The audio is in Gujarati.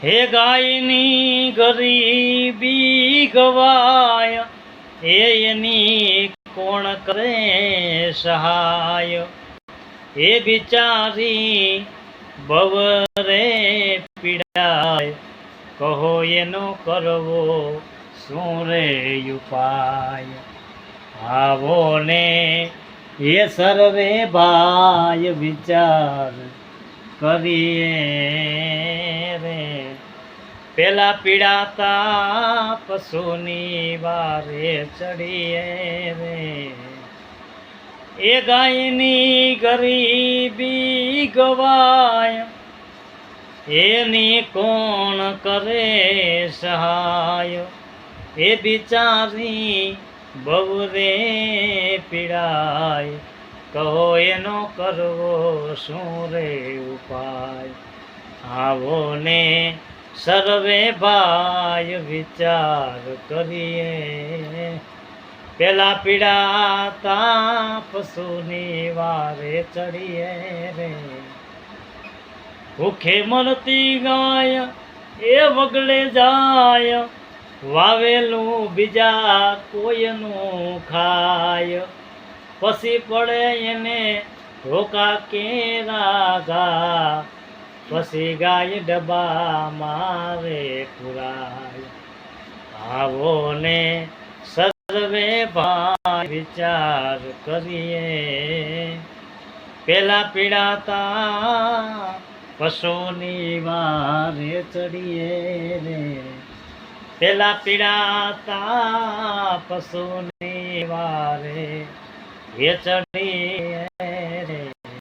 હે ગાયની ગરીબી ગવાય, એની કોણ કરે સહાય? એ બિચારી બવરે પીડાય, કહો એનો કરવો શું રે ઉપાય? આવો ને એ સર્વે ભાઈ વિચાર કરીએ રે, પેલા પીડાતા પશુની વારે ચડીએ રે. એ ગાયની ગરીબી ગવાય, એની કોણ કરે સહાય? એ બિચારી બહુરે પીડાય, કહો એનો કરવો શું રે ઉપાય? આવો ને સર્વે ભાઈ વિચાર કરીએ, પેલા પીડાતા પશુની વારે ચડીએ રે. ભૂખે મરતી ગાય એ વગડે જાય, વાવેલું બીજા કોઈનું ખાય, પછી પડે એને ધોકા કેરા ઘા, પછી ગાય ડબ્બા મારે પુરાય. આવો ને સર્વે ભાઈ વિચાર કરીએ, પેલા પીડાતા પશુની વારે ચડીએ રે. પેલા પીડાતા પશુની વારે ચડીએ